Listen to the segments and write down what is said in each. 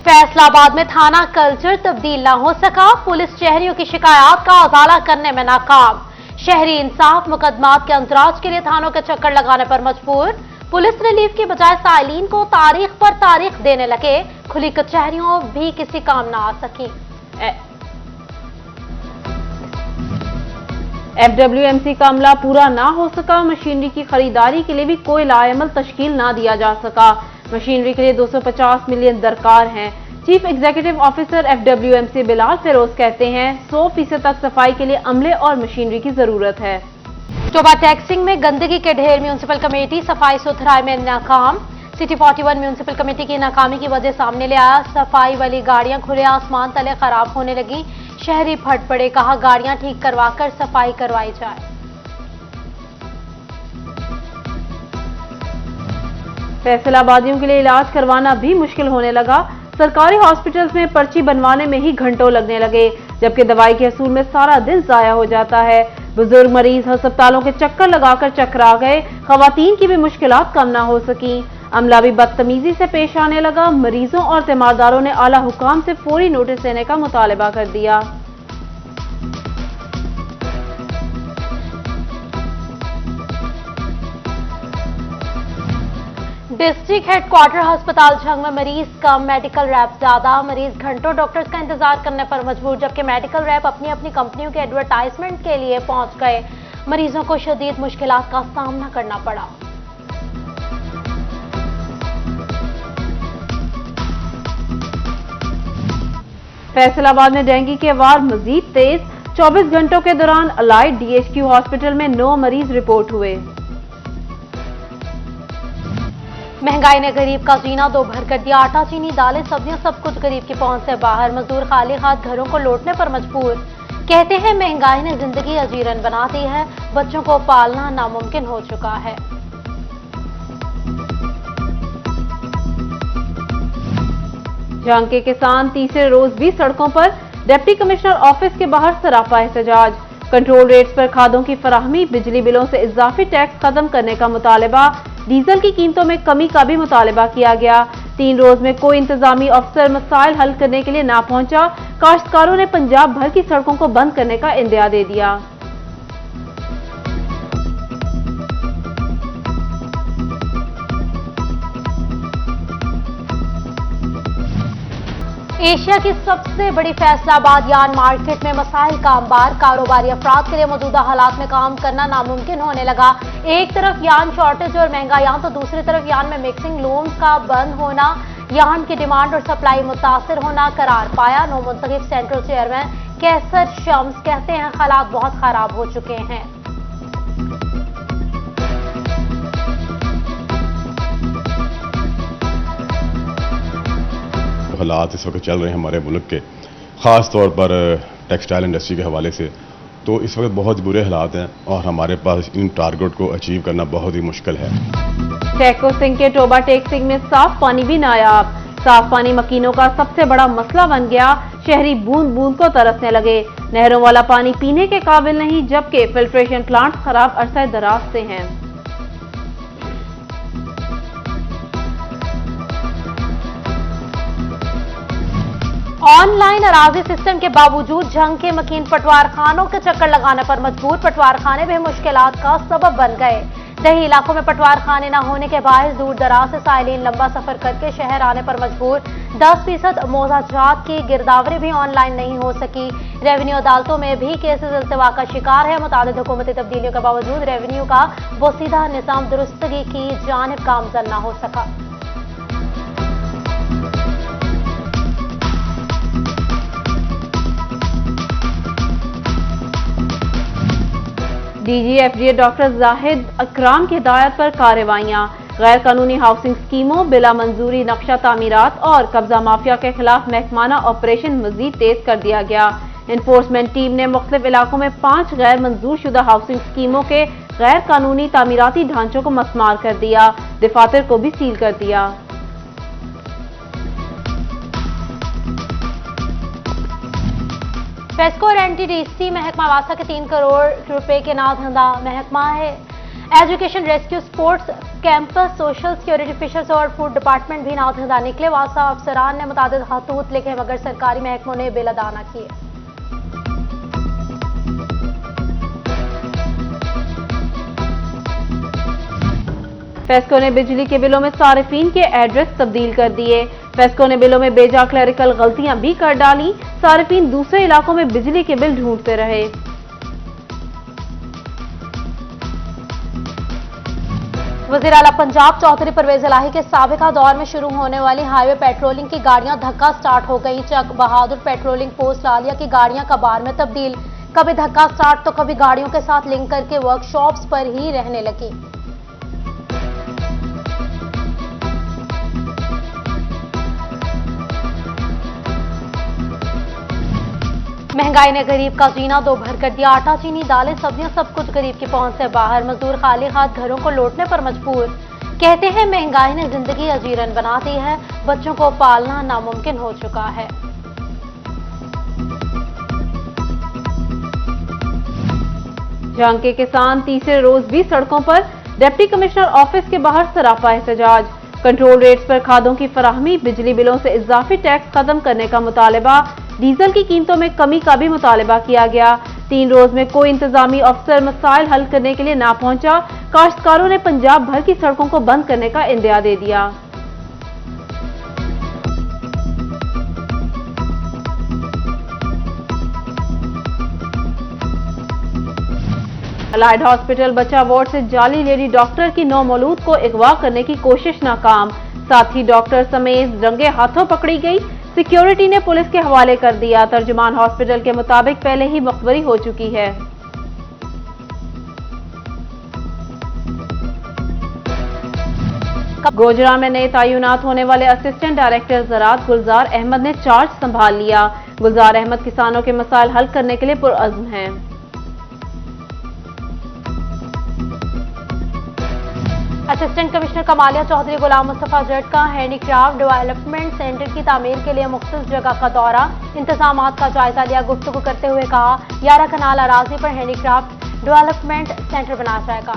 फैसलाबाद में थाना कल्चर तब्दील न हो सका, पुलिस शहरियों की शिकायत का उजाला करने में नाकाम। शहरी इंसाफ मुकदमात के अंतराज के लिए थानों के चक्कर लगाने पर मजबूर। पुलिस रिलीफ की बजाय साइलिन को तारीख पर तारीख देने लगे, खुली कचहरियों भी किसी काम न आ सकी। FWMC का अमला पूरा ना हो सका, मशीनरी की खरीदारी के लिए भी कोई लाएमल तश्कील ना दिया जा सका। मशीनरी के लिए 250 मिलियन दरकार हैं। Chief executive officer FWMC Bilal Firoz कहते हैं 100% तक सफाई के लिए अमले और मशीनरी की जरूरत है। टोबा टैक्सिंग में गंदगी के ढेर, म्यूनिसिपल कमेटी सफाई सुथराई में नाकाम। सिटी 41 म्यूनिसिपल कमेटी की नाकामी की वजह सामने ले आया, सफाई वाली गाड़ियां खुले आसमान तले खराब होने लगी। शहरी फट पड़े, कहा गाड़ियां ठीक करवाकर सफाई करवाई जाए। फैसलाबादियों के लिए इलाज करवाना भी मुश्किल होने लगा। सरकारी हॉस्पिटल्स में पर्ची बनवाने में ही घंटों लगने लगे, जबकि दवाई के असूल में सारा दिन जाया हो जाता है। बुजुर्ग मरीज अस्पतालों के चक्कर लगाकर चकरा गए, खवातीन की भी मुश्किलात कम ना हो सकी। अमला भी बदतमीजी से पेश आने लगा। मरीजों और तीमारदारों ने आला हुकाम से फौरी नोटिस देने का मुतालबा कर दिया। डिस्ट्रिक्ट हेडक्वार्टर अस्पताल झंग में मरीज कम, मेडिकल रैप ज्यादा। मरीज घंटों डॉक्टर्स का इंतजार करने पर मजबूर, जबकि मेडिकल रैप अपनी अपनी कंपनियों के एडवर्टाइजमेंट के लिए पहुंच गए। मरीजों को शदीद मुश्किलात का सामना करना पड़ा। फैसलाबाद में डेंगू के वार मजीद तेज। 24 घंटों के दौरान अलाइड DHQ हॉस्पिटल में 9 मरीज रिपोर्ट हुए। महंगाई ने गरीब का जीना दो भर कर दिया। आटा, चीनी, दालें, सब्जियां सब कुछ गरीब की पहुंच से बाहर। मजदूर खाली हाथ घरों को लौटने पर मजबूर। कहते हैं महंगाई ने जिंदगी अजीरन बना दी है, बच्चों को पालना नामुमकिन हो चुका है। झंग के किसान तीसरे रोज भी सड़कों पर। डिप्टी कमिश्नर ऑफिस के बाहर सरापा एहतजाज। कंट्रोल रेट्स पर खादों की फराहमी, बिजली बिलों से इजाफी टैक्स खत्म करने का मुतालबा। डीजल की कीमतों में कमी का भी मुतालबा किया गया। 3 रोज में कोई इंतजामी अफसर मसाइल हल करने के लिए ना पहुंचा। काश्तकारों ने पंजाब भर की सड़कों को बंद करने का इंदिया दे दिया। एशिया की सबसे बड़ी फैसलाबाद यार्न मार्केट में मसाइल का अंबार। कारोबारी अफराद के लिए मौजूदा हालात में काम करना नामुमकिन होने लगा। एक तरफ यार्न शॉर्टेज और महंगा यार्न, तो दूसरी तरफ यार्न में मिक्सिंग लूम्स का बंद होना, यार्न की डिमांड और सप्लाई मुतासिर होना करार पाया। नौ मुंतखब सेंट्रल चेयरमैन कैसर शम्स कहते हैं हालात बहुत खराब हो चुके हैं। हालात इस वक्त चल रहे हैं हमारे मुल्क के, ख़ास तौर पर टेक्सटाइल इंडस्ट्री के हवाले से, तो इस वक्त बहुत बुरे हालात हैं और हमारे पास इन टारगेट को अचीव करना बहुत ही मुश्किल है। टैको सिंह के टोबा टेक्सिंग में साफ पानी भी नायाब। साफ पानी मकीनों का सबसे बड़ा मसला बन गया। शहरी बूंद बूंद को तरसने लगे। नहरों वाला पानी पीने के काबिल नहीं, जबकि फिल्ट्रेशन प्लांट खराब अरसे दराज से हैं। ऑनलाइन अराजी सिस्टम के बावजूद झंग के मकीन पटवार खानों के चक्कर लगाने पर मजबूर। पटवार खाने भी मुश्किलात का सबब बन गए। दही इलाकों में पटवार खाने न होने के बायस दूर दराज से साइलिन लंबा सफर करके शहर आने पर मजबूर। 10% मोजाजात की गिरदावरी भी ऑनलाइन नहीं हो सकी। रेवेन्यू अदालतों में भी केसेस इल्तिवा का शिकार है। मुतादिद हुकूमती तब्दीलियों के बावजूद रेवेन्यू का वो सीधा निजाम दुरुस्तगी की जानिब गामजन न हो सका। DG FDA doctor Zahid Akram की हिदायत पर कार्रवाइयां। गैर कानूनी हाउसिंग स्कीमों, बिला मंजूरी नक्शा तामीरात और कब्जा माफिया के खिलाफ महकमाना ऑपरेशन मजीद तेज कर दिया गया। इन्फोर्समेंट टीम ने मुख्तलिफ इलाकों में 5 गैर मंजूर शुदा हाउसिंग स्कीमों के गैर कानूनी तामीराती ढांचों को मस्मार कर दिया। दफातर को भी सील कर दिया। फेस्को और NTDC महकमा वासा के 3 करोड़ रुपए के नाधंधा महकमा है। Education, rescue, sports, campus, social security, fishers और फूड डिपार्टमेंट भी नाउतहदा निकले। वासा अफसरान ने मुतादिद खतूत लिखे मगर सरकारी महकमों ने बिल अदा न किए। फेस्को ने बिजली के बिलों में सारिफीन के एड्रेस तब्दील कर दिए। फेस्को ने बिलों में बेजा क्लरिकल गलतियां भी कर डाली। सारिफीन दूसरे इलाकों में बिजली के बिल ढूंढते रहे। वज़ीर आला पंजाब चौधरी परवेज इलाही के साबिका दौर में शुरू होने वाली हाईवे पेट्रोलिंग की गाड़ियां धक्का स्टार्ट हो गई। चक बहादुर पेट्रोलिंग पोस्ट लालिया की गाड़ियां कबार में तब्दील, कभी धक्का स्टार्ट तो कभी गाड़ियों के साथ लिंक करके वर्कशॉप्स पर ही रहने लगी। महंगाई ने गरीब का जीना दो भर कर दिया। आटा, चीनी, दालें, सब्जियां सब कुछ गरीब की पहुंच से बाहर। मजदूर खाली हाथ घरों को लौटने पर मजबूर। कहते हैं महंगाई ने जिंदगी अजीरन बना दी है, बच्चों को पालना नामुमकिन हो चुका है। जंग के किसान तीसरे रोज भी सड़कों पर। डिप्टी कमिश्नर ऑफिस के बाहर सरापा एहतजाज। कंट्रोल रेट्स पर खादों की फराहमी, बिजली बिलों से इजाफी टैक्स खत्म करने का मुतालबा। डीजल की कीमतों में कमी का भी मुतालबा किया गया। 3 रोज में कोई इंतजामी अफसर मसाइल हल करने के लिए ना पहुंचा। काश्तकारों ने पंजाब भर की सड़कों को बंद करने का इंदिया दे दिया। अलाइड हॉस्पिटल बच्चा वार्ड से जाली लेडी डॉक्टर की नौमौलूद को अगवा करने की कोशिश नाकाम। साथी डॉक्टर समेत रंगे हाथों पकड़ी गई। सिक्योरिटी ने पुलिस के हवाले कर दिया। तर्जुमान हॉस्पिटल के मुताबिक पहले ही मुखबरी हो चुकी है। गोजरा में नए तैनात होने वाले असिस्टेंट डायरेक्टर ज़राअत गुलजार अहमद ने चार्ज संभाल लिया। गुलजार अहमद किसानों के मसाइल हल करने के लिए पुरअज़्म हैं। असिस्टेंट कमिश्नर कमालिया चौधरी गुलाम मुस्तफा जट का हैंडीक्राफ्ट डेवलपमेंट सेंटर की तामीर के लिए मुख्तलिफ जगह का दौरा, इंतजामात का जायजा लिया। गुफ्तगू करते हुए कहा 11 कनाल अराजी पर हैंडीक्राफ्ट डेवलपमेंट सेंटर बनाया जाएगा।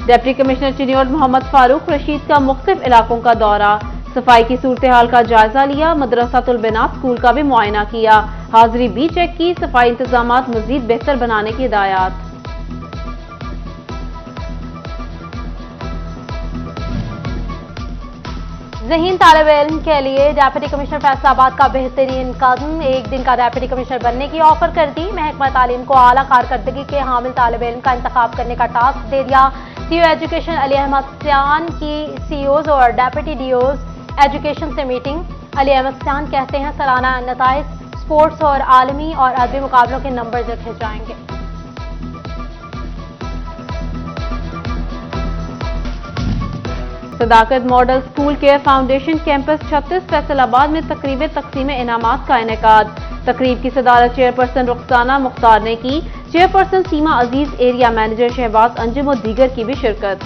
डिप्टी कमिश्नर चिन्योट मोहम्मद फारूक रशीद का मुख्तलिफ इलाकों का दौरा, सफाई की सूरत हाल का जायजा लिया। मदरसातुल बिनात स्कूल का भी मुआयना किया। हाजिरी भी चेक की। सफाई इंतजामात मजीद बेहतर बनाने की हिदायत। ज़हीन तालिब इल्म के लिए डिप्टी कमिश्नर फैसलाबाद का बेहतरीन कदम, 1 दिन का डिप्टी कमिश्नर बनने की ऑफर कर दी। महकमा तालीम को आला कारकर्दगी के हामिल तालिब इल्म का इंतखाब करने का टास्क दे दिया। सीओ एजुकेशन अली अहमद सियान की सीओज और डिप्टी डीओज एजुकेशन से मीटिंग। अली अहमद सियान कहते हैं सालाना नताइज स्पोर्ट्स और आलमी और अदबी मुकाबलों के नंबर रखे जाएंगे। Sadaqat model school care foundation campus 36 Faisalabad में तकरीब तकसीम इनामात का इनेकाद। तकरीब की सदारत चेयरपर्सन रुखसाना मुख्तार ने की। चेयरपर्सन सीमा अजीज, एरिया मैनेजर शहबाज अंजुम और दीगर की भी शिरकत।